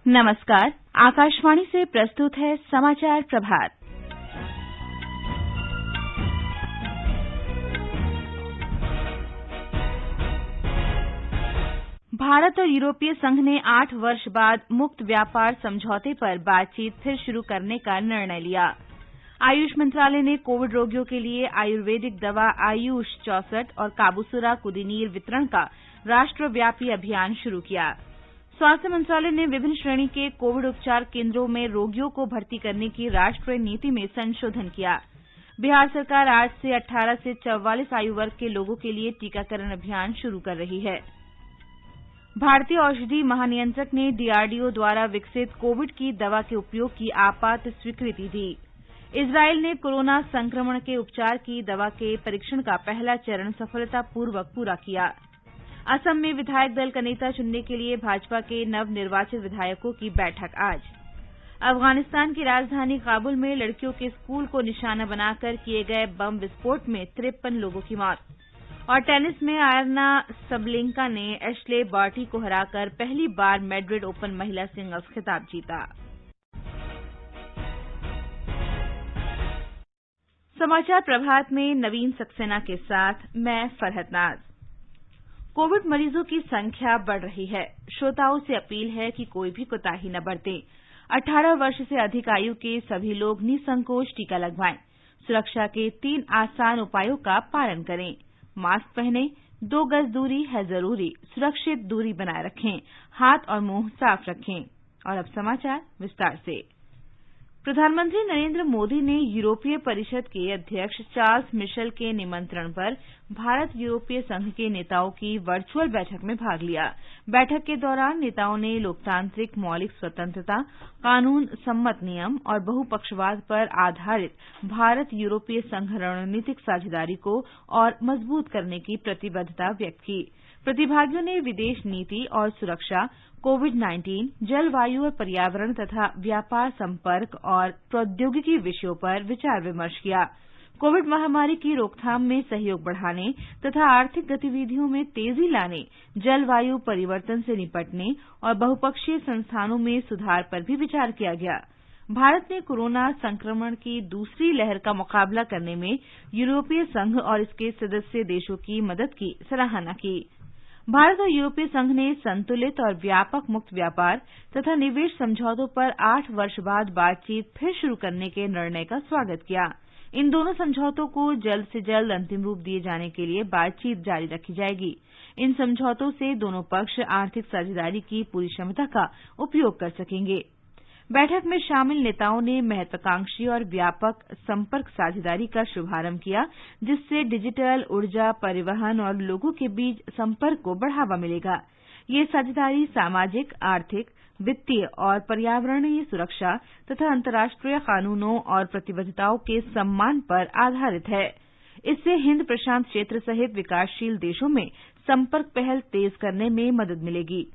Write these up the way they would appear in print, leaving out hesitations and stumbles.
नमस्कार। आकाशवाणी से प्रस्तुत है समाचार प्रभात। भारत और यूरोपीय संघ ने 8 वर्ष बाद मुक्त व्यापार समझौते पर बातचीत फिर शुरू करने का निर्णय लिया। आयुष मंत्रालय ने कोविड रोगियों के लिए आयुर्वेदिक दवा आयुष 64 और काबूसुरा कुदीनीर वितरण का राष्ट्रव्यापी अभियान शुरू किया। स्वास्थ्य मंत्रालय ने विभिन्न श्रेणी के कोविड उपचार केंद्रों में रोगियों को भर्ती करने की राष्ट्रीय नीति में संशोधन किया। बिहार सरकार आज से 18 से 44 आयु वर्ग के लोगों के लिए टीकाकरण अभियान शुरू कर रही है। भारतीय औषधि महानियंत्रक ने डीआरडीओ द्वारा विकसित कोविड की दवा के उपयोग की आपात स्वीकृति दी। इजरायल ने कोरोना संक्रमण के उपचार की दवा के परीक्षण का पहला चरण सफलतापूर्वक पूरा किया। असम में विधायक दल का नेता चुनने के लिए भाजपा के नवनिर्वाचित विधायकों की बैठक आज। अफगानिस्तान की राजधानी काबुल में लड़कियों के स्कूल को निशाना बनाकर किए गए बम विस्फोट में 53 लोगों की मौत। और टेनिस में आयरना सबलेंका ने एशले बार्टी को हराकर पहली बार मैड्रिड ओपन महिला सिंगल्स खिताब जीता। समाचार प्रभात में नवीन सक्सेना के साथ मैं फरहत नाज। कोविड मरीजों की संख्या बढ़ रही है। श्रोताओं से अपील है कि कोई भी कोताही न बरतें। 18 वर्ष से अधिक आयु के सभी लोग निसंकोच टीका लगवाएं। सुरक्षा के 3 आसान उपायों का पालन करें। मास्क पहनें, 2 गज दूरी है जरूरी, सुरक्षित दूरी बनाए रखें, हाथ और मुंह साफ रखें। और अब समाचार विस्तार से। प्रधानमंत्री नरेंद्र मोदी ने यूरोपीय परिषद के अध्यक्ष चार्ल्स मिशेल के निमंत्रण पर भारत यूरोपीय संघ के नेताओं की वर्चुअल बैठक में भाग लिया। बैठक के दौरान नेताओं ने लोकतांत्रिक मौलिक स्वतंत्रता, कानून सम्मत नियम और बहुपक्षवाद पर आधारित भारत यूरोपीय संघ रणनीतिक साझेदारी को और मजबूत करने की प्रतिबद्धता व्यक्त की। प्रतिभागियों ने विदेश नीति और सुरक्षा, कोविड-19, जलवायु और पर्यावरण तथा व्यापार संपर्क और प्रौद्योगिकी विषयों पर विचार विमर्श किया। कोविड महामारी की रोकथाम में सहयोग बढ़ाने तथा आर्थिक गतिविधियों में तेजी लाने, जलवायु परिवर्तन से निपटने और बहुपक्षीय संस्थानों में सुधार पर भी विचार किया गया। भारत ने कोरोना संक्रमण की दूसरी लहर का मुकाबला करने में यूरोपीय संघ और इसके सदस्य देशों की मदद की सराहना की। भारत और यूरोपीय संघ ने संतुलित और व्यापक मुक्त व्यापार तथा निवेश समझौतों पर 8 वर्ष बाद बातचीत फिर शुरू करने के निर्णय का स्वागत किया। इन दोनों समझौतों को जल्द से जल्द अंतिम रूप दिए जाने के लिए बातचीत जारी रखी जाएगी। इन समझौतों से दोनों पक्ष आर्थिक साझेदारी की पूरी क्षमता का उपयोग कर सकेंगे। बैठक में शामिल नेताओं ने महत्वाकांक्षी और व्यापक संपर्क साझेदारी का शुभारंभ किया, जिससे डिजिटल, ऊर्जा, परिवहन और लोगों के बीच संपर्क को बढ़ावा मिलेगा। ये साझेदारी सामाजिक, आर्थिक, वित्तीय और पर्यावरणीय सुरक्षा तथा अंतर्राष्ट्रीय कानूनों और प्रतिबद्धताओं के सम्मान पर आधारित है। इससे हिंद प्रशांत क्षेत्र सहित विकासशील देशों में संपर्क पहल तेज करने में मदद मिलेगी।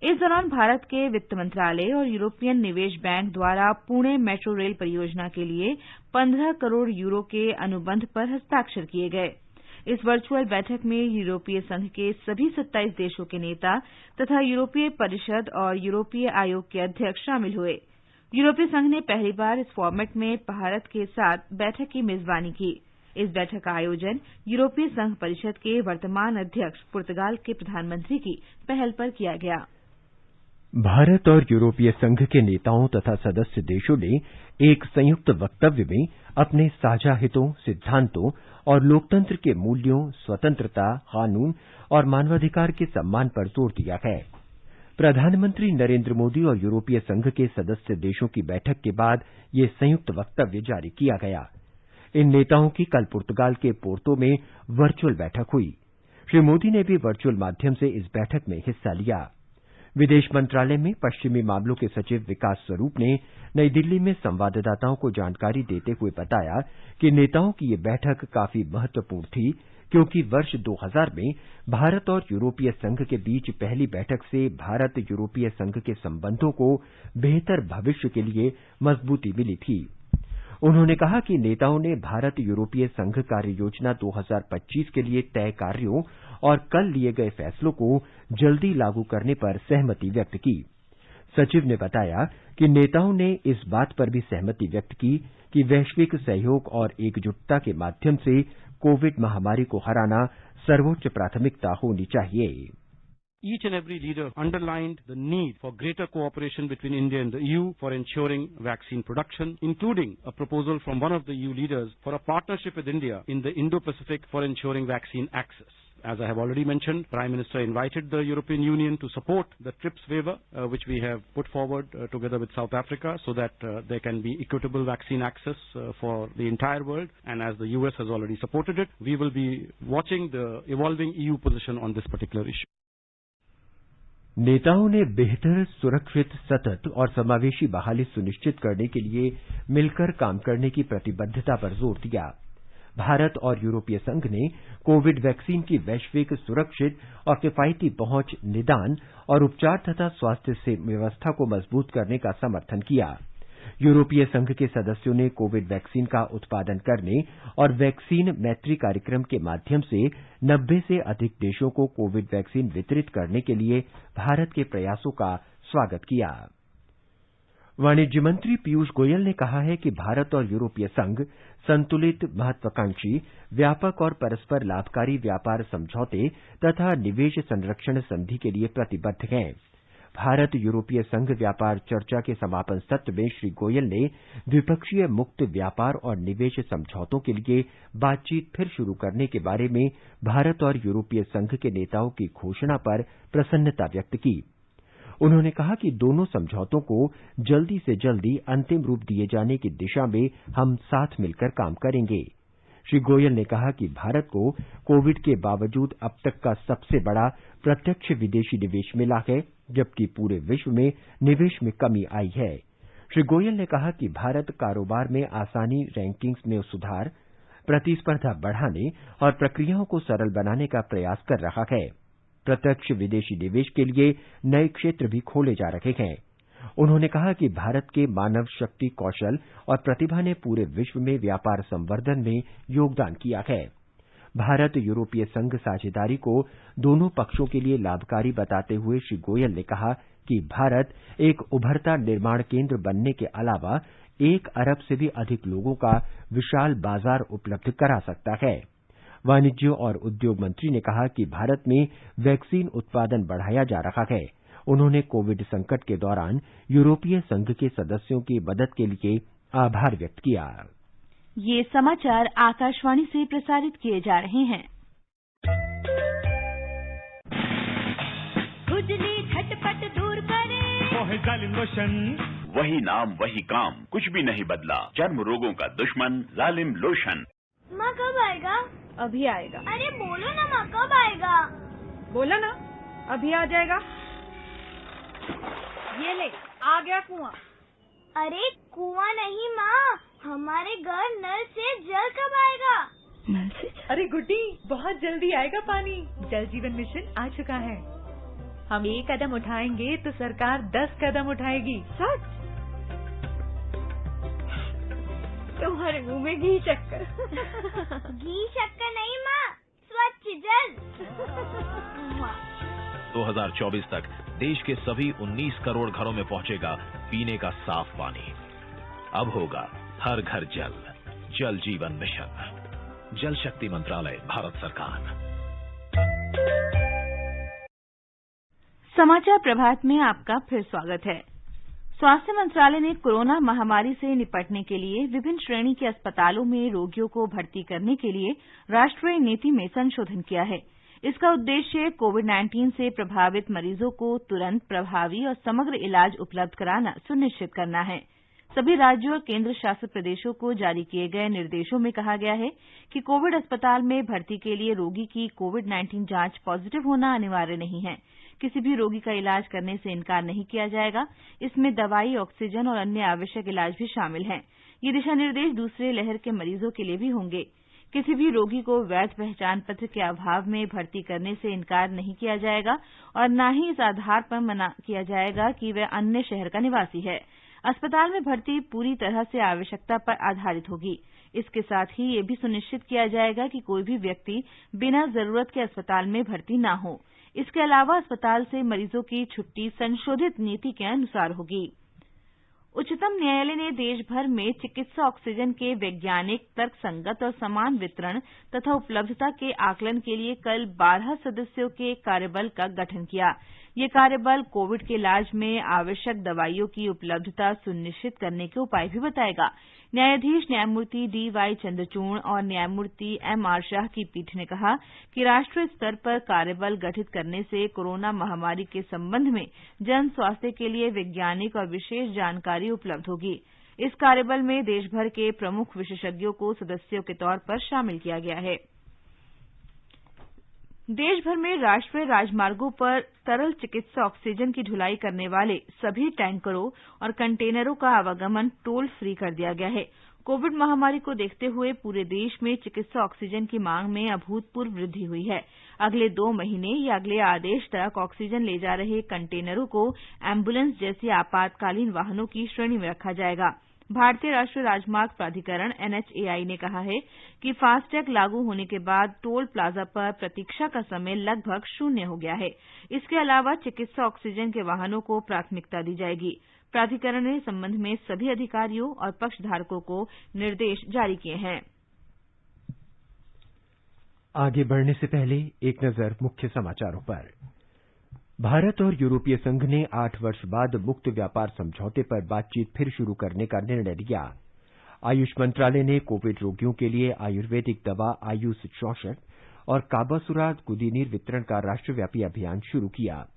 इस दौरान भारत के वित्त मंत्रालय और यूरोपियन निवेश बैंक द्वारा पुणे मेट्रो रेल परियोजना के लिए 15 करोड़ यूरो के अनुबंध पर हस्ताक्षर किए गए। इस वर्चुअल बैठक में यूरोपीय संघ के सभी 27 देशों के नेता तथा यूरोपीय परिषद और यूरोपीय आयोग के अध्यक्ष शामिल हुए। यूरोपीय संघ ने पहली बार इस फॉर्मेट में भारत के साथ बैठक की मेजबानी की। इस बैठक का आयोजन यूरोपीय संघ परिषद के वर्तमान अध्यक्ष पुर्तगाल के प्रधानमंत्री की पहल पर किया गया। भारत और यूरोपीय संघ के नेताओं तथा सदस्य देशों ने एक संयुक्त वक्तव्य में अपने साझा हितों, सिद्धांतों और लोकतंत्र के मूल्यों, स्वतंत्रता, कानून और मानवाधिकार के सम्मान पर जोर दिया है। प्रधानमंत्री नरेंद्र मोदी और यूरोपीय संघ के सदस्य देशों की बैठक के बाद ये संयुक्त वक्तव्य जारी किया गया। इन नेताओं की कल पुर्तगाल के पोर्तो में वर्चुअल बैठक हुई। श्री मोदी ने भी वर्चुअल माध्यम से इस बैठक में हिस्सा लिया। विदेश मंत्रालय में पश्चिमी मामलों के सचिव विकास स्वरूप ने नई दिल्ली में संवाददाताओं को जानकारी देते हुए बताया कि नेताओं की ये बैठक काफी महत्वपूर्ण थी, क्योंकि वर्ष 2000 में भारत और यूरोपीय संघ के बीच पहली बैठक से भारत यूरोपीय संघ के संबंधों को बेहतर भविष्य के लिए मजबूती मिली थी। उन्होंने कहा कि नेताओं ने भारत यूरोपीय संघ कार्य योजना 2025 के लिए तय कार्यों और कल लिए गए फैसलों को जल्दी लागू करने पर सहमति व्यक्त की। सचिव ने बताया कि नेताओं ने इस बात पर भी सहमति व्यक्त की कि वैश्विक सहयोग और एकजुटता के माध्यम से कोविड महामारी को हराना सर्वोच्च प्राथमिकता होनी चाहिए। Each and every leader underlined the need for greater cooperation between India and the EU for ensuring vaccine production, including a proposal from one of the EU leaders for a partnership with India in the Indo-Pacific for ensuring vaccine access. As I have already mentioned, Prime Minister invited the European Union to support the TRIPS waiver, which we have put forward together with South Africa, so that there can be equitable vaccine access for the entire world. And as the US has already supported it, we will be watching the evolving EU position on this particular issue. नेताओं ने बेहतर, सुरक्षित, सतत और समावेशी बहाली सुनिश्चित करने के लिए मिलकर काम करने की प्रतिबद्धता पर जोर दिया। भारत और यूरोपीय संघ ने कोविड वैक्सीन की वैश्विक, सुरक्षित और किफायती पहुंच, निदान और उपचार तथा स्वास्थ्य व्यवस्था को मजबूत करने का समर्थन किया। यूरोपीय संघ के सदस्यों ने कोविड वैक्सीन का उत्पादन करने और वैक्सीन मैत्री कार्यक्रम के माध्यम से 90 से अधिक देशों को कोविड वैक्सीन वितरित करने के लिए भारत के प्रयासों का स्वागत किया। वाणिज्य मंत्री पीयूष गोयल ने कहा है कि भारत और यूरोपीय संघ संतुलित, महत्वाकांक्षी, व्यापक और परस्पर लाभकारी व्यापार समझौते तथा निवेश संरक्षण संधि के लिए प्रतिबद्ध हैं। भारत यूरोपीय संघ व्यापार चर्चा के समापन सत्र में श्री गोयल ने द्विपक्षीय मुक्त व्यापार और निवेश समझौतों के लिए बातचीत फिर शुरू करने के बारे में भारत और यूरोपीय संघ के नेताओं की घोषणा पर प्रसन्नता व्यक्त की। उन्होंने कहा कि दोनों समझौतों को जल्दी से जल्दी अंतिम रूप दिए जाने की दिशा में हम साथ मिलकर काम करेंगे। श्री गोयल ने कहा कि भारत को कोविड के बावजूद अब तक का सबसे बड़ा प्रत्यक्ष विदेशी निवेश मिला है, जबकि पूरे विश्व में निवेश में कमी आई है। श्री गोयल ने कहा कि भारत कारोबार में आसानी, रैंकिंग्स में सुधार, प्रतिस्पर्धा बढ़ाने और प्रक्रियाओं को सरल बनाने का प्रयास कर रहा है। प्रत्यक्ष विदेशी निवेश के लिए नए क्षेत्र भी खोले जा रहे हैं। उन्होंने कहा कि भारत के मानव शक्ति, कौशल और प्रतिभा ने पूरे विश्व में व्यापार संवर्धन में योगदान किया है। भारत यूरोपीय संघ साझेदारी को दोनों पक्षों के लिए लाभकारी बताते हुए श्री गोयल ने कहा कि भारत एक उभरता निर्माण केंद्र बनने के अलावा 1 अरब से भी अधिक लोगों का विशाल बाजार उपलब्ध करा सकता है। वाणिज्य और उद्योग मंत्री ने कहा कि भारत में वैक्सीन उत्पादन बढ़ाया जा रहा है। उन्होंने कोविड संकट के दौरान यूरोपीय संघ के सदस्यों की मदद के लिए आभार व्यक्त किया। ये समाचार आकाशवाणी से प्रसारित किए जा रहे हैं। खुजली झटपट दूर करे, वो जालिम लोशन। वही नाम वही काम, कुछ भी नहीं बदला। चर्म रोगों का दुश्मन जालिम लोशन। माँ कब आएगा? अभी आएगा। अरे बोलो ना माँ, कब आएगा? बोला ना, अभी आ जाएगा। ये ले, आ गया कुआं। अरे कुआं नहीं माँ, हमारे घर नल से जल कब आएगा? नल से? अरे गुड्डी, बहुत जल्दी आएगा पानी। जल जीवन मिशन आ चुका है। हम 1 कदम उठाएंगे तो सरकार 10 कदम उठाएगी। सच? तुम्हारे मुंह में घी शक्कर। घी शक्कर नहीं माँ, स्वच्छ जल। 2024 तक देश के सभी 19 करोड़ घरों में पहुंचेगा पीने का साफ पानी। अब होगा हर घर जल। जल जीवन मिशन, जल शक्ति मंत्रालय, भारत सरकार। समाचार प्रभात में आपका फिर स्वागत है। स्वास्थ्य मंत्रालय ने कोरोना महामारी से निपटने के लिए विभिन्न श्रेणी के अस्पतालों में रोगियों को भर्ती करने के लिए राष्ट्रीय नीति में संशोधन किया है। इसका उद्देश्य कोविड-19 से प्रभावित मरीजों को तुरंत, प्रभावी और समग्र इलाज उपलब्ध कराना सुनिश्चित करना है। सभी राज्यों और केंद्र शासित प्रदेशों को जारी किए गए निर्देशों में कहा गया है कि कोविड अस्पताल में भर्ती के लिए रोगी की कोविड-19 जांच पॉजिटिव होना अनिवार्य नहीं है। किसी भी रोगी का इलाज करने से इनकार नहीं किया जाएगा। इसमें दवाई, ऑक्सीजन और अन्य आवश्यक इलाज भी शामिल हैं। ये दिशा निर्देश दूसरे लहर के मरीजों के लिए भी होंगे। किसी भी रोगी को वैध पहचान पत्र के अभाव में भर्ती करने से इनकार नहीं किया जाएगा और न ही इस आधार पर मना किया जाएगा कि वह अन्य शहर का निवासी है। अस्पताल में भर्ती पूरी तरह से आवश्यकता पर आधारित होगी। इसके साथ ही ये भी सुनिश्चित किया जाएगा कि कोई भी व्यक्ति बिना जरूरत के अस्पताल में भर्ती न हो। इसके अलावा अस्पताल से मरीजों की छुट्टी संशोधित नीति के अनुसार होगी। उच्चतम न्यायालय ने देश भर में चिकित्सा ऑक्सीजन के वैज्ञानिक, तर्कसंगत और समान वितरण तथा उपलब्धता के आकलन के लिए कल 12 सदस्यों के कार्यबल का गठन किया। ये कार्यबल कोविड के इलाज में आवश्यक दवाइयों की उपलब्धता सुनिश्चित करने के उपाय भी बताएगा। न्यायाधीश न्यायमूर्ति डीवाई चंद्रचूड़ और न्यायमूर्ति एमआर शाह की पीठ ने कहा कि राष्ट्रीय स्तर पर कार्यबल गठित करने से कोरोना महामारी के संबंध में जन स्वास्थ्य के लिए वैज्ञानिक और विशेष जानकारी उपलब्ध होगी। इस कार्यबल में देशभर के प्रमुख विशेषज्ञों को सदस्यों के तौर पर शामिल किया गया है। देशभर में राष्ट्रीय राजमार्गों पर तरल चिकित्सा ऑक्सीजन की ढुलाई करने वाले सभी टैंकरों और कंटेनरों का आवागमन टोल फ्री कर दिया गया है। कोविड महामारी को देखते हुए पूरे देश में चिकित्सा ऑक्सीजन की मांग में अभूतपूर्व वृद्धि हुई है। अगले 2 महीने या अगले आदेश तक ऑक्सीजन ले जा रहे कंटेनरों को एम्बुलेंस जैसे आपातकालीन वाहनों की श्रेणी में रखा जाएगा। भारतीय राष्ट्रीय राजमार्ग प्राधिकरण एनएचएआई ने कहा है कि फास्टैग लागू होने के बाद टोल प्लाजा पर प्रतीक्षा का समय लगभग 0 हो गया है। इसके अलावा चिकित्सा ऑक्सीजन के वाहनों को प्राथमिकता दी जाएगी। प्राधिकरण ने इस संबंध में सभी अधिकारियों और पक्षधारकों को निर्देश जारी किए हैं। आगे बढ़ने से पहले एक नजर मुख्य समाचारों पर। भारत और यूरोपीय संघ ने 8 वर्ष बाद मुक्त व्यापार समझौते पर बातचीत फिर शुरू करने का निर्णय लिया। आयुष मंत्रालय ने कोविड रोगियों के लिए आयुर्वेदिक दवा आयुष 64 और काबासुराद कुदीनीर वितरण का राष्ट्रव्यापी अभियान शुरू किया।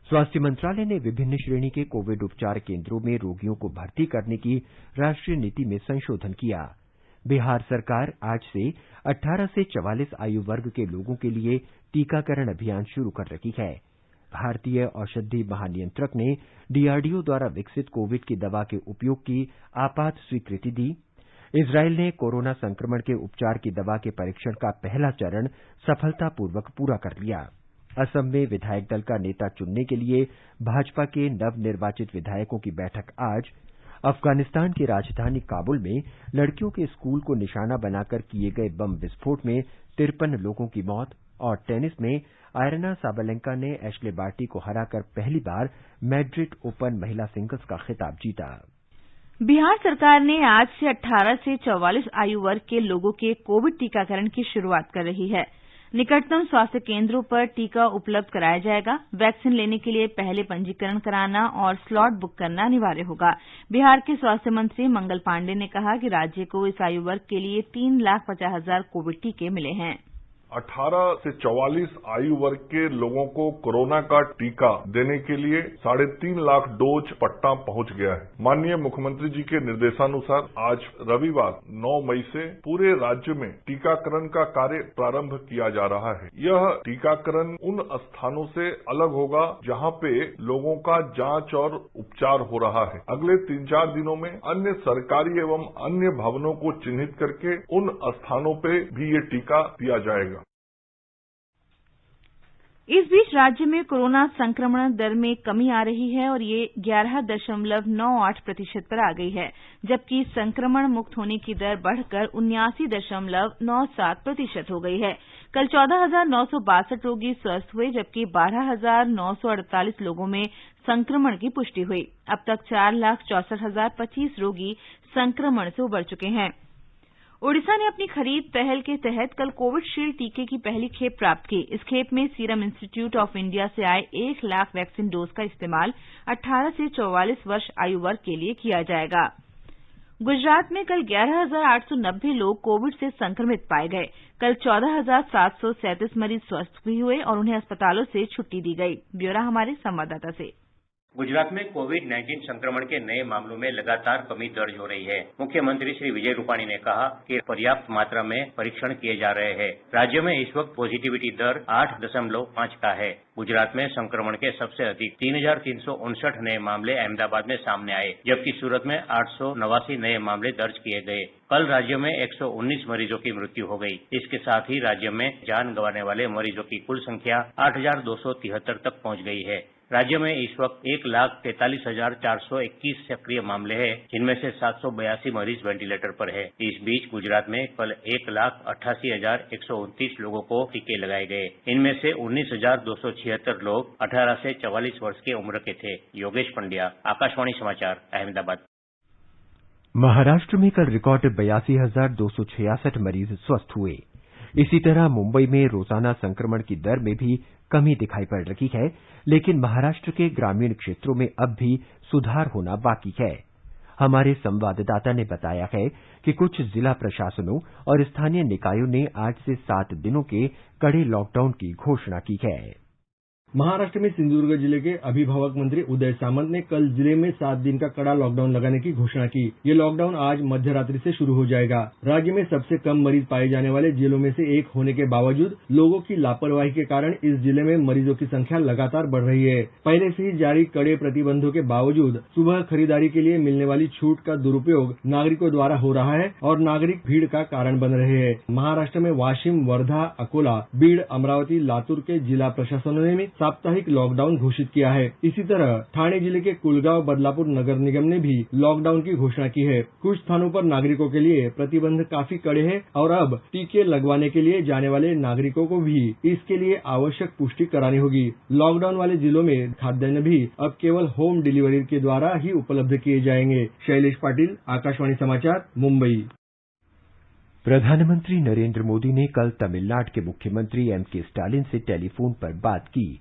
स्वास्थ्य मंत्रालय ने विभिन्न श्रेणी के कोविड उपचार केन्द्रों में रोगियों को भर्ती करने की राष्ट्रीय नीति में संशोधन किया। बिहार सरकार आज से 18 से 44 आयु वर्ग के लोगों के लिए टीकाकरण अभियान शुरू कर रही है। भारतीय औषधि महानियंत्रक ने डीआरडीओ द्वारा विकसित कोविड की दवा के उपयोग की आपात स्वीकृति दी। इजरायल ने कोरोना संक्रमण के उपचार की दवा के परीक्षण का पहला चरण सफलतापूर्वक पूरा कर लिया। असम में विधायक दल का नेता चुनने के लिए भाजपा के नवनिर्वाचित विधायकों की बैठक आज। अफगानिस्तान की राजधानी काबुल में लड़कियों के स्कूल को निशाना बनाकर किए गए बम विस्फोट में 53 लोगों की मौत। और टेनिस में आयरना साबालेंका ने एश्ले बार्टी को हराकर पहली बार मैड्रिड ओपन महिला सिंगल्स का खिताब जीता। बिहार सरकार ने आज से 18 से 44 आयु वर्ग के लोगों के कोविड टीकाकरण की शुरुआत कर रही है। निकटतम स्वास्थ्य केन्द्रों पर टीका उपलब्ध कराया जाएगा। वैक्सीन लेने के लिए पहले पंजीकरण कराना और स्लॉट बुक करना अनिवार्य होगा। बिहार के स्वास्थ्य मंत्री मंगल पांडे ने कहा कि राज्य को इस आयु वर्ग के लिए 3,50,000 कोविड टीके मिले हैं। 18 से 44 आयु वर्ग के लोगों को कोरोना का टीका देने के लिए 3.5 लाख डोज पटना पहुंच गया है। माननीय मुख्यमंत्री जी के निर्देशानुसार आज रविवार 9 मई से पूरे राज्य में टीकाकरण का कार्य प्रारंभ किया जा रहा है। यह टीकाकरण उन स्थानों से अलग होगा जहां पे लोगों का जांच और उपचार हो रहा है। अगले 3-4 दिनों में अन्य सरकारी एवं अन्य भवनों को चिन्हित करके उन स्थानों पे भी ये टीका दिया जाएगा। इस बीच राज्य में कोरोना संक्रमण दर में कमी आ रही है और ये 11.98% पर आ गई है, जबकि संक्रमण मुक्त होने की दर बढ़कर 79.97% हो गई है। कल 14,962 रोगी स्वस्थ हुए, जबकि 12,948 लोगों में संक्रमण की पुष्टि हुई। अब तक 4,64,025 रोगी संक्रमण से उबर चुके हैं। ओडिशा ने अपनी खरीद पहल के तहत कल कोविशील्ड टीके की पहली खेप प्राप्त की। इस खेप में सीरम इंस्टीट्यूट ऑफ इंडिया से आए 1 लाख वैक्सीन डोज का इस्तेमाल 18 से 44 वर्ष आयु वर्ग के लिए किया जाएगा। गुजरात में कल 11,890 लोग कोविड से संक्रमित पाए गए। कल 14,737 मरीज स्वस्थ भी हुए और उन्हें अस्पतालों से छुट्टी दी गई। ब्यौरा हमारे संवाददाता से। गुजरात में कोविड-19 संक्रमण के नए मामलों में लगातार कमी दर्ज हो रही है। मुख्यमंत्री श्री विजय रूपाणी ने कहा कि पर्याप्त मात्रा में परीक्षण किए जा रहे हैं। राज्य में इस वक्त पॉजिटिविटी दर 8.5 का है। गुजरात में संक्रमण के सबसे अधिक 3,359 नए मामले अहमदाबाद में सामने आए, जबकि सूरत में 889 नए मामले दर्ज किए गए। कल राज्य में 119 मरीजों की मृत्यु हो गई। इसके साथ ही राज्य में जान गंवाने वाले मरीजों की कुल संख्या 8,273 तक पहुंच गई है। राज्य में इस वक्त 1,43,421 सक्रिय मामले हैं, जिनमें से 782 मरीज वेंटिलेटर पर है। इस बीच गुजरात में कल 1,88,129 लोगों को टीके लगाए गए। इनमें से 19,276 लोग 18 से 44 वर्ष की उम्र के थे। योगेश पंड्या, आकाशवाणी समाचार, अहमदाबाद। महाराष्ट्र में कल रिकॉर्ड 82,266 मरीज स्वस्थ हुए। इसी तरह मुंबई में रोजाना संक्रमण की दर में भी कमी दिखाई पड़ रही है, लेकिन महाराष्ट्र के ग्रामीण क्षेत्रों में अब भी सुधार होना बाकी है। हमारे संवाददाता ने बताया है कि कुछ जिला प्रशासनों और स्थानीय निकायों ने आज से 7 दिनों के कड़े लॉकडाउन की घोषणा की है। महाराष्ट्र में सिंधुदुर्ग जिले के अभिभावक मंत्री उदय सामंत ने कल जिले में 7 दिन का कड़ा लॉकडाउन लगाने की घोषणा की। ये लॉकडाउन आज मध्यरात्रि से शुरू हो जाएगा। राज्य में सबसे कम मरीज पाए जाने वाले जिलों में से एक होने के बावजूद लोगों की लापरवाही के कारण इस जिले में मरीजों की संख्या लगातार बढ़ रही है। पहले से ही जारी कड़े प्रतिबंधों के बावजूद सुबह खरीदारी के लिए मिलने वाली छूट का दुरुपयोग नागरिकों द्वारा हो रहा है और नागरिक भीड़ का कारण बन रहे हैं। महाराष्ट्र में वाशिम, वर्धा, अकोला, बीड, अमरावती, लातूर के जिला प्रशासनों ने साप्ताहिक लॉकडाउन घोषित किया है। इसी तरह ठाणे जिले के कुलगांव, बदलापुर नगर निगम ने भी लॉकडाउन की घोषणा की है। कुछ स्थानों पर नागरिकों के लिए प्रतिबंध काफी कड़े हैं और अब टीके लगवाने के लिए जाने वाले नागरिकों को भी इसके लिए आवश्यक पुष्टि करानी होगी। लॉकडाउन वाले जिलों में खाद्यान्न भी अब केवल होम डिलीवरी के द्वारा ही उपलब्ध किए जाएंगे। शैलेश पाटिल, आकाशवाणी समाचार, मुंबई। प्रधानमंत्री नरेंद्र मोदी ने कल तमिलनाडु के मुख्यमंत्री एम.के. स्टालिन से टेलीफोन पर बात की।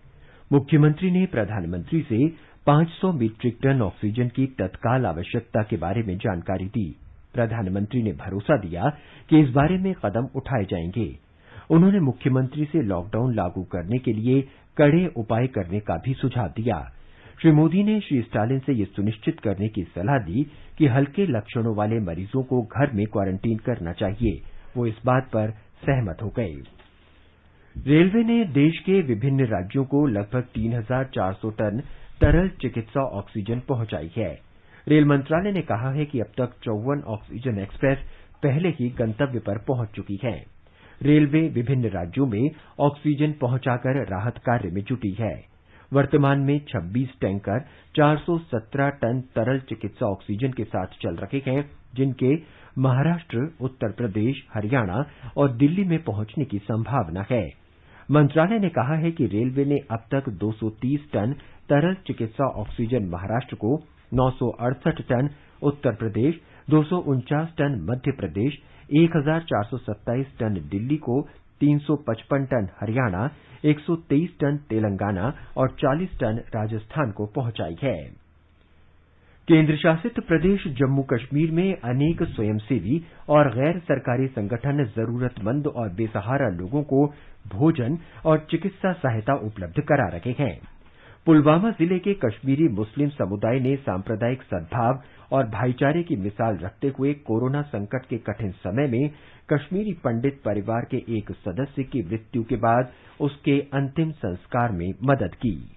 मुख्यमंत्री ने प्रधानमंत्री से 500 मीट्रिक टन ऑक्सीजन की तत्काल आवश्यकता के बारे में जानकारी दी। प्रधानमंत्री ने भरोसा दिया कि इस बारे में कदम उठाए जाएंगे। उन्होंने मुख्यमंत्री से लॉकडाउन लागू करने के लिए कड़े उपाय करने का भी सुझाव दिया। श्री मोदी ने श्री स्टालिन से यह सुनिश्चित करने की सलाह दी कि हल्के लक्षणों वाले मरीजों को घर में क्वारंटीन करना चाहिए। वो इस बात पर सहमत हो गए। रेलवे ने देश के विभिन्न राज्यों को लगभग 3,400 टन तरल चिकित्सा ऑक्सीजन पहुंचाई है। रेल मंत्रालय ने कहा है कि अब तक 54 ऑक्सीजन एक्सप्रेस पहले ही गंतव्य पर पहुंच चुकी है। रेलवे विभिन्न राज्यों में ऑक्सीजन पहुंचाकर राहत कार्य में जुटी है। वर्तमान में 26 टैंकर 417 टन तरल चिकित्सा ऑक्सीजन के साथ चल रहे हैं, जिनके महाराष्ट्र, उत्तर प्रदेश, हरियाणा और दिल्ली में पहुंचने की संभावना है। मंत्रालय ने कहा है कि रेलवे ने अब तक 230 टन तरल चिकित्सा ऑक्सीजन महाराष्ट्र को, 968 ton Uttar Pradesh, 249 ton Madhya Pradesh, 1,427 ton Delhi को, 355 टन हरियाणा, 123 टन तेलंगाना और 40 टन राजस्थान को पहुंचाई है। केंद्र शासित प्रदेश जम्मू कश्मीर में अनेक स्वयंसेवी और गैर सरकारी संगठन जरूरतमंद और बेसहारा लोगों को भोजन और चिकित्सा सहायता उपलब्ध करा रहे हैं। पुलवामा जिले के कश्मीरी मुस्लिम समुदाय ने सांप्रदायिक सद्भाव और भाईचारे की मिसाल रखते हुए कोरोना संकट के कठिन समय में कश्मीरी पंडित परिवार के एक सदस्य की मृत्यु के बाद उसके अंतिम संस्कार में मदद की।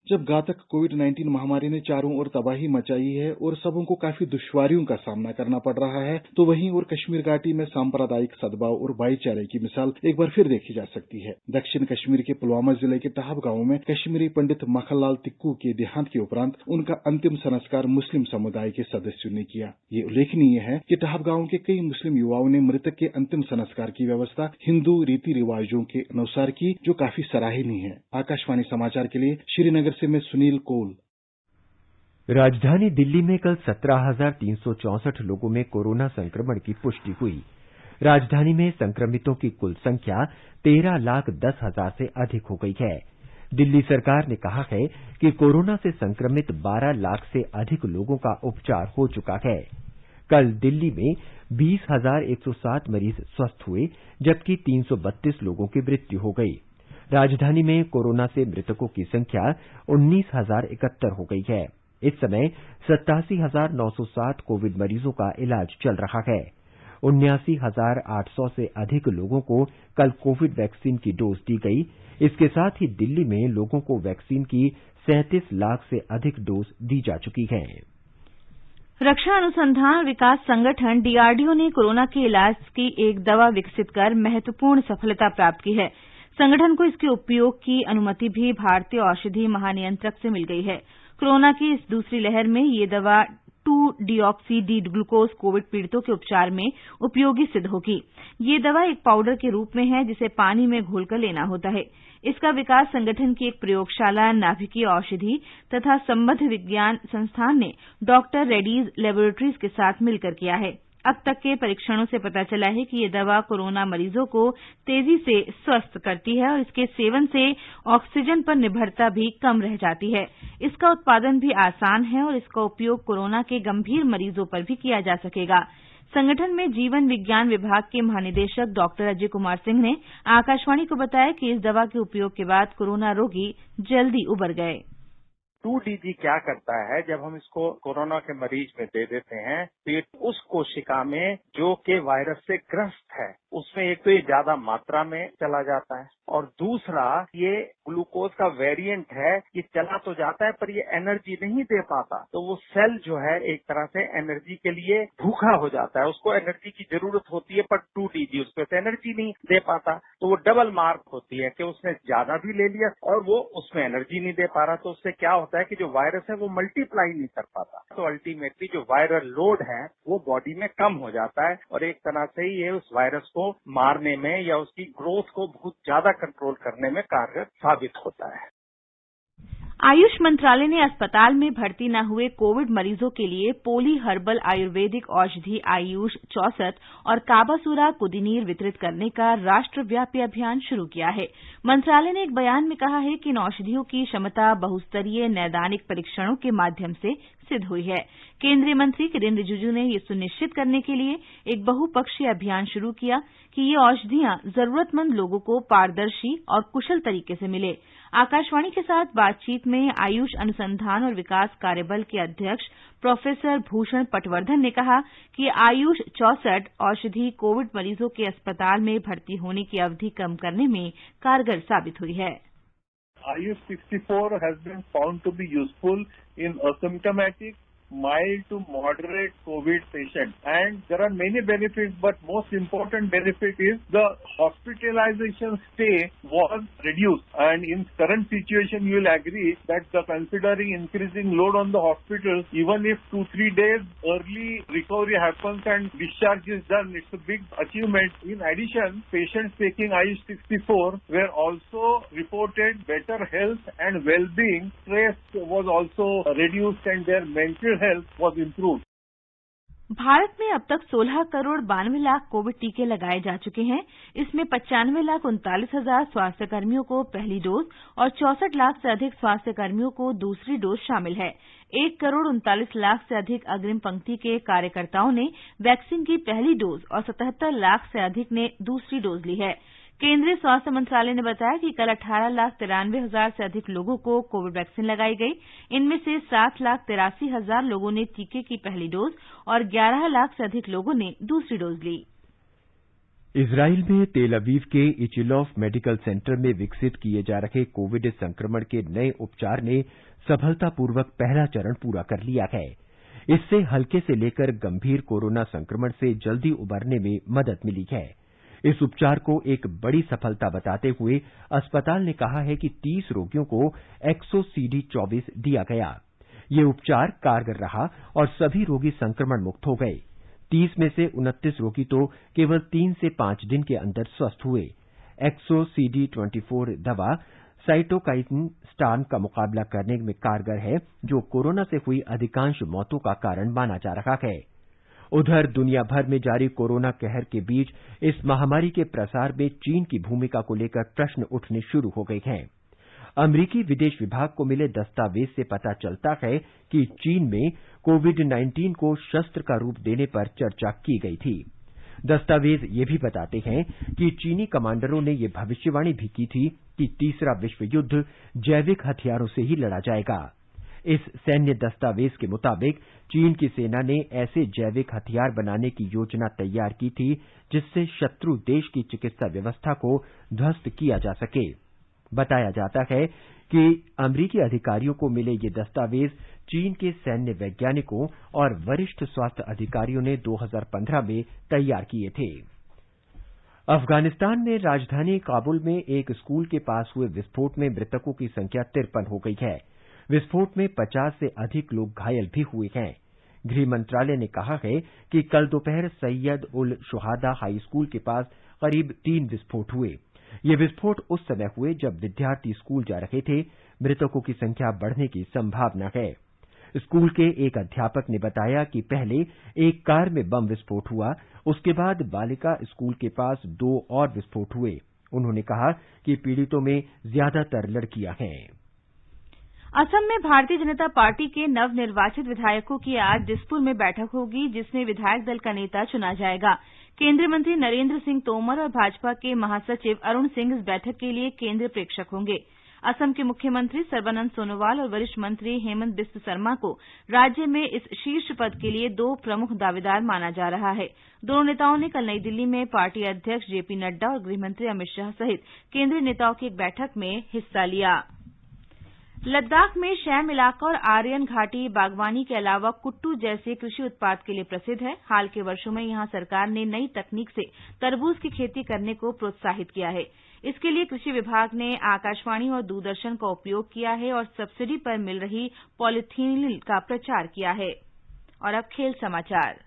जब घातक कोविड-19 महामारी ने चारों ओर तबाही मचाई है और सबों को काफी दुश्वारियों का सामना करना पड़ रहा है, तो वहीं और कश्मीर घाटी में सांप्रदायिक सद्भाव और भाईचारे की मिसाल एक बार फिर देखी जा सकती है। दक्षिण कश्मीर के पुलवामा जिले के टाहब गांव में कश्मीरी पंडित मखनलाल तिक्कू के देहांत के उपरांत उनका अंतिम संस्कार मुस्लिम समुदाय के सदस्यों ने किया। ये उल्लेखनीय है कि टाहब गांव के कई मुस्लिम युवाओं ने मृतक के अंतिम संस्कार की व्यवस्था हिंदू रीति रिवाजों के अनुसार की, जो काफी सराहनीय है। आकाशवाणी समाचार के लिए श्रीनगर से मैं सुनील कोल। राजधानी दिल्ली में कल 17,364 लोगों में कोरोना संक्रमण की पुष्टि हुई। राजधानी में संक्रमितों की कुल संख्या 13,10,000 से अधिक हो गई है। दिल्ली सरकार ने कहा है कि कोरोना से संक्रमित 12 लाख से अधिक लोगों का उपचार हो चुका है। कल दिल्ली में 20,107 मरीज स्वस्थ हुए, जबकि 332 लोगों की मृत्यु हो गई। राजधानी में कोरोना से मृतकों की संख्या 19,071 हो गई है। इस समय 87,907 कोविड मरीजों का इलाज चल रहा है। 79,800 से अधिक लोगों को कल कोविड वैक्सीन की डोज दी गई। इसके साथ ही दिल्ली में लोगों को वैक्सीन की 37 लाख से अधिक डोज दी जा चुकी है। रक्षा अनुसंधान विकास संगठन डीआरडीओ ने कोरोना के इलाज की एक दवा विकसित कर महत्वपूर्ण सफलता प्राप्त की है। संगठन को इसके उपयोग की अनुमति भी भारतीय औषधि महानियंत्रक से मिल गई है। कोरोना की इस दूसरी लहर में ये दवा 2-डीऑक्सी-डी-ग्लूकोज कोविड पीड़ितों के उपचार में उपयोगी सिद्ध होगी। ये दवा एक पाउडर के रूप में है जिसे पानी में घोलकर लेना होता है। इसका विकास संगठन की एक प्रयोगशाला नाभिकीय औषधि तथा संबद्ध विज्ञान संस्थान ने डॉक्टर रेड्डीज लेबोरेटरीज के साथ मिलकर किया है। अब तक के परीक्षणों से पता चला है कि ये दवा कोरोना मरीजों को तेजी से स्वस्थ करती है और इसके सेवन से ऑक्सीजन पर निर्भरता भी कम रह जाती है। इसका उत्पादन भी आसान है और इसका उपयोग कोरोना के गंभीर मरीजों पर भी किया जा सकेगा। संगठन में जीवन विज्ञान विभाग के महानिदेशक डॉक्टर अजय कुमार सिंह ने आकाशवाणी को बताया कि इस दवा के उपयोग के बाद कोरोना रोगी जल्दी उबर गए। 2DG क्या करता है, जब हम इसको कोरोना के मरीज में दे देते हैं तो ये उस कोशिका में जो कि वायरस से ग्रस्त है उसमें एक तो ये ज्यादा मात्रा में चला जाता है और दूसरा ये ग्लूकोज का वेरिएंट है, ये चला तो जाता है पर ये एनर्जी नहीं दे पाता, तो वो सेल जो है एक तरह से एनर्जी के लिए भूखा हो जाता है। उसको एनर्जी की जरूरत होती है पर 2DG उसको तो एनर्जी नहीं दे पाता, तो वो डबल मार्क होती है कि उसने ज्यादा भी ले लिया और वो उसमें एनर्जी नहीं दे पा रहा। तो उससे क्या होता है कि जो वायरस है वो मल्टीप्लाई नहीं कर पाता, तो अल्टीमेटली जो वायरल लोड है वो बॉडी में कम हो जाता है और एक तरह से ये उस वायरस को मारने में या उसकी ग्रोथ को बहुत ज्यादा कंट्रोल करने में कारगर साबित होता है। आयुष मंत्रालय ने अस्पताल में भर्ती न हुए कोविड मरीजों के लिए पोली हर्बल आयुर्वेदिक औषधि आयुष 64 और काबासुरा कुदिनीर वितरित करने का राष्ट्रव्यापी अभियान शुरू किया है। मंत्रालय ने एक बयान में कहा है कि इन औषधियों की क्षमता बहुस्तरीय नैदानिक परीक्षणों के माध्यम से सिद्ध हुई है। केंद्रीय मंत्री किरेन रिजिजू ने यह सुनिश्चित करने के लिए एक बहुपक्षीय अभियान शुरू किया कि ये औषधियां जरूरतमंद लोगों को पारदर्शी और कुशल तरीके से मिले। आकाशवाणी के साथ बातचीत में आयुष अनुसंधान और विकास कार्यबल के अध्यक्ष प्रोफेसर भूषण पटवर्धन ने कहा कि आयुष 64 औषधि कोविड मरीजों के अस्पताल में भर्ती होने की अवधि कम करने में कारगर साबित हुई है। Ayush 64 has been found to be useful in asymptomatic, mild to moderate COVID patients, and there are many benefits, but most important benefit is the hospitalization stay was reduced. And in current situation, you will agree that considering increasing load on the hospitals, even if 2-3 days early recovery happens and discharge is done, it's a big achievement. In addition, patients taking Ayush 64 were also reported better health and well-being. Stress was also reduced and their mental health was improved. Bharat में अब तक 16 crore 92 lakh Covid टीके लगाए जा चुके हैं। इसमें 95 लाख 39 हजार स्वास्थ्य कर्मियों को पहली डोज और 64 लाख से अधिक स्वास्थ्य कर्मियों को दूसरी डोज शामिल है। 1 करोड़ 39 लाख से अधिक अग्रिम पंक्ति के कार्यकर्ताओं ने वैक्सीन की पहली डोज और 77 लाख से अधिक ने दूसरी डोज ली है। केंद्रीय स्वास्थ्य मंत्रालय ने बताया कि कल 18 लाख 93 हजार से अधिक लोगों को कोविड वैक्सीन लगाई गई। इनमें से 7 लाख 83 हजार लोगों ने टीके की पहली डोज और 11 लाख से अधिक लोगों ने दूसरी डोज ली। इजराइल में तेल अवीव के इचिलॉफ मेडिकल सेंटर में विकसित किए जा रहे कोविड संक्रमण के नए उपचार ने सफलतापूर्वक पहला चरण पूरा कर लिया है। इससे हल्के से लेकर गंभीर कोरोना संक्रमण से जल्दी उबरने में मदद मिली है। इस उपचार को एक बड़ी सफलता बताते हुए अस्पताल ने कहा है कि 30 रोगियों को एक्सोसीडी-24 दिया गया। ये उपचार कारगर रहा और सभी रोगी संक्रमण मुक्त हो गए। 30 में से 29 रोगी तो केवल 3 से 5 दिन के अंदर स्वस्थ हुए। एक्सोसीडी-24 दवा साइटोकाइन स्टार्न का मुकाबला करने में कारगर है, जो कोरोना से हुई अधिकांश मौतों का कारण माना जा रहा है। उधर दुनिया भर में जारी कोरोना कहर के बीच इस महामारी के प्रसार में चीन की भूमिका को लेकर प्रश्न उठने शुरू हो गए हैं। अमरीकी विदेश विभाग को मिले दस्तावेज से पता चलता है कि चीन में कोविड-19 को शस्त्र का रूप देने पर चर्चा की गई थी। दस्तावेज ये भी बताते हैं कि चीनी कमांडरों ने ये भविष्यवाणी भी की थी कि तीसरा विश्व युद्ध जैविक हथियारों से ही लड़ा जाएगा। इस सैन्य दस्तावेज के मुताबिक चीन की सेना ने ऐसे जैविक हथियार बनाने की योजना तैयार की थी जिससे शत्रु देश की चिकित्सा व्यवस्था को ध्वस्त किया जा सके। बताया जाता है कि अमरीकी अधिकारियों को मिले ये दस्तावेज चीन के सैन्य वैज्ञानिकों और वरिष्ठ स्वास्थ्य अधिकारियों ने 2015 में तैयार किए थे। अफगानिस्तान में राजधानी काबुल में एक स्कूल के पास हुए विस्फोट में मृतकों की संख्या 53 हो गई है। विस्फोट में 50 से अधिक लोग घायल भी हुए हैं। गृह मंत्रालय ने कहा है कि कल दोपहर सैयद उल शुहादा हाई स्कूल के पास करीब 3 विस्फोट हुए। ये विस्फोट उस समय हुए जब विद्यार्थी स्कूल जा रहे थे। मृतकों की संख्या बढ़ने की संभावना है। स्कूल के एक अध्यापक ने बताया कि पहले एक कार में बम विस्फोट हुआ, उसके बाद बालिका स्कूल के पास 2 और विस्फोट हुए। उन्होंने कहा कि पीड़ितों में ज्यादातर लड़कियां हैं। असम में भारतीय जनता पार्टी के नवनिर्वाचित विधायकों की आज दिसपुर में बैठक होगी, जिसमें विधायक दल का नेता चुना जाएगा। केंद्रीय मंत्री नरेंद्र सिंह तोमर और भाजपा के महासचिव अरुण सिंह इस बैठक के लिए केंद्रीय प्रेक्षक होंगे। असम के मुख्यमंत्री सर्बानंद सोनोवाल और वरिष्ठ मंत्री हेमंत बिस्व शर्मा को राज्य में इस शीर्ष पद के लिए 2 प्रमुख दावेदार माना जा रहा है। दोनों नेताओं ने कल नई दिल्ली में पार्टी अध्यक्ष जेपी नड्डा और गृहमंत्री अमित शाह सहित केंद्रीय नेताओं की एक बैठक में हिस्सा लिया। लद्दाख में शैम इलाका और आर्यन घाटी बागवानी के अलावा कुट्टू जैसे कृषि उत्पाद के लिए प्रसिद्ध है। हाल के वर्षों में यहां सरकार ने नई तकनीक से तरबूज की खेती करने को प्रोत्साहित किया है। इसके लिए कृषि विभाग ने आकाशवाणी और दूरदर्शन का उपयोग किया है और सब्सिडी पर मिल रही पॉलीथीन का प्रचार किया है। और अब खेल समाचार।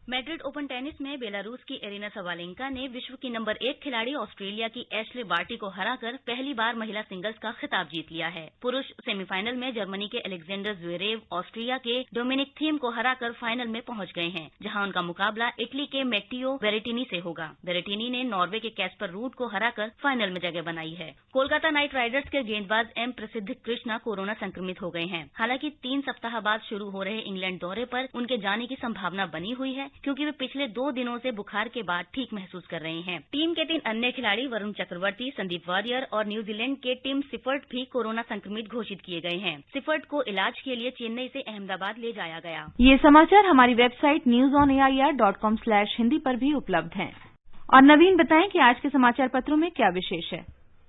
मैड्रिड ओपन टेनिस में बेलारूस की एरिना सवालेंका ने विश्व की नंबर 1 खिलाड़ी ऑस्ट्रेलिया की एश्ले बार्टी को हराकर पहली बार महिला सिंगल्स का खिताब जीत लिया है। पुरुष सेमीफाइनल में जर्मनी के अलेक्जेंडर ज्वेरेव ऑस्ट्रिया के डोमिनिक थीम को हराकर फाइनल में पहुंच गए हैं, जहां उनका मुकाबला इटली के मैट्टियो बेरेटिनी से होगा। बेरेटिनी ने नॉर्वे के कैस्पर रूड को हराकर फाइनल में जगह बनाई है। कोलकाता नाइट राइडर्स के गेंदबाज एम प्रसिद्ध कृष्णा कोरोना संक्रमित हो गए हैं। हालांकि 3 सप्ताह बाद शुरू हो रहे इंग्लैंड दौरे पर उनके जाने की संभावना बनी हुई है, क्योंकि वे पिछले 2 दिनों से बुखार के बाद ठीक महसूस कर रहे हैं। टीम के 3 अन्य खिलाड़ी वरुण चक्रवर्ती, संदीप वॉरियर और न्यूजीलैंड के टिम सिफर्ट भी कोरोना संक्रमित घोषित किए गए हैं। सिफर्ट को इलाज के लिए चेन्नई से अहमदाबाद ले जाया गया। ये समाचार हमारी वेबसाइट newsonair.com/hindi पर भी उपलब्ध हैं। और नवीन बताएं कि आज के समाचार पत्रों में क्या विशेष है।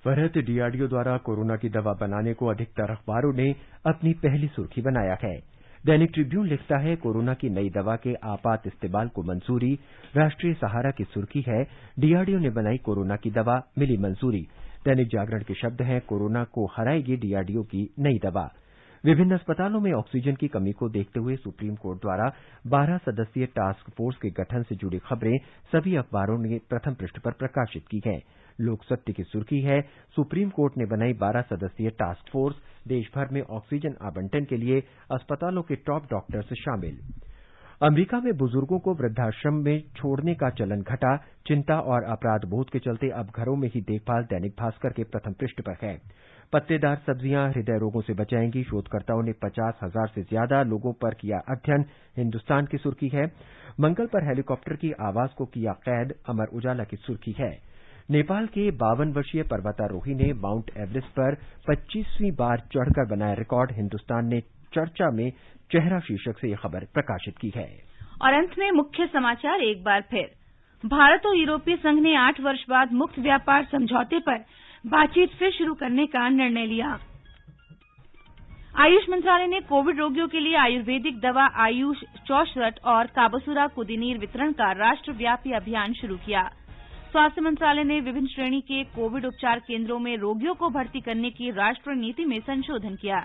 फरहत डीआरडीओ द्वारा कोरोना की दवा बनाने को अधिकतर अखबारों ने अपनी पहली सुर्खी बनाया है। दैनिक ट्रिब्यून लिखता है, कोरोना की नई दवा के आपात इस्तेमाल को मंजूरी। राष्ट्रीय सहारा की सुर्खी है, डीआरडीओ ने बनाई कोरोना की दवा, मिली मंजूरी। दैनिक जागरण के शब्द हैं, कोरोना को हराएगी डीआरडीओ की नई दवा। विभिन्न अस्पतालों में ऑक्सीजन की कमी को देखते हुए सुप्रीम कोर्ट द्वारा 12 सदस्यीय टास्क फोर्स के गठन से जुड़ी खबरें सभी अखबारों ने प्रथम पृष्ठ पर प्रकाशित की हैं। लोक सत्य की सुर्खी है, सुप्रीम कोर्ट ने बनाई 12 सदस्यीय टास्क फोर्स, देश भर में ऑक्सीजन आवंटन के लिए अस्पतालों के टॉप डॉक्टर्स शामिल। अमेरिका में बुजुर्गों को वृद्धाश्रम में छोड़ने का चलन घटा, चिंता और अपराध बोध के चलते अब घरों में ही देखभाल। दैनिक भास्कर के प्रथम पृष्ठ पर है। पत्तेदार सब्जियां हृदय रोगों से बचाएंगी, शोधकर्ताओं ने 50,000 से ज्यादा लोगों पर किया अध्ययन। हिंदुस्तान की सुर्खी है, मंगल पर हेलीकॉप्टर की आवाज को किया कैद। अमर उजाला की सुर्खी है, नेपाल के 52 वर्षीय पर्वतारोही ने माउंट एवरेस्ट पर 25वीं बार चढ़कर बनाया रिकॉर्ड। हिंदुस्तान ने चर्चा में चेहरा शीर्षक से यह खबर प्रकाशित की है। और अंत में मुख्य समाचार एक बार फिर। भारत और यूरोपीय संघ ने 8 वर्ष बाद मुक्त व्यापार समझौते पर बातचीत फिर शुरू करने का निर्णय लिया। आयुष मंत्रालय ने कोविड रोगियों के लिए आयुर्वेदिक दवा आयुष 64 और काबसुरा कुदिनीर वितरण का राष्ट्रव्यापी अभियान शुरू किया। स्वास्थ्य मंत्रालय ने विभिन्न श्रेणी के कोविड उपचार केंद्रों में रोगियों को भर्ती करने की राष्ट्रीय नीति में संशोधन किया।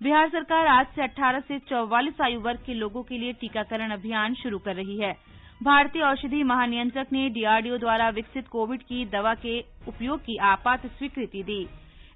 बिहार सरकार आज से 18 से 44 आयु वर्ग के लोगों के लिए टीकाकरण अभियान शुरू कर रही है। भारतीय औषधि महानियंत्रक ने डीआरडीओ द्वारा विकसित कोविड की दवा के उपयोग की आपात स्वीकृति दी।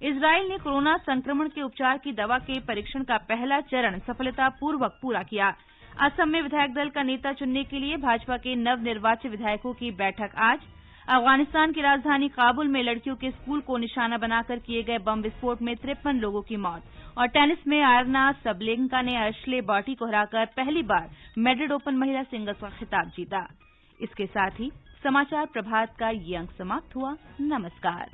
इजराइल ने कोरोना संक्रमण के उपचार की दवा के परीक्षण का पहला चरण सफलतापूर्वक पूरा किया। असम में विधायक दल का नेता चुनने के लिए भाजपा के नवनिर्वाचित विधायकों की बैठक आज। अफगानिस्तान की राजधानी काबुल में लड़कियों के स्कूल को निशाना बनाकर किए गए बम विस्फोट में 53 लोगों की मौत। और टेनिस में आयरना सबलेंका ने एश्ले बार्टी को हराकर पहली बार मैड्रिड ओपन महिला सिंगल्स का खिताब जीता। इसके साथ ही समाचार प्रभात का ये अंक समाप्त हुआ। नमस्कार।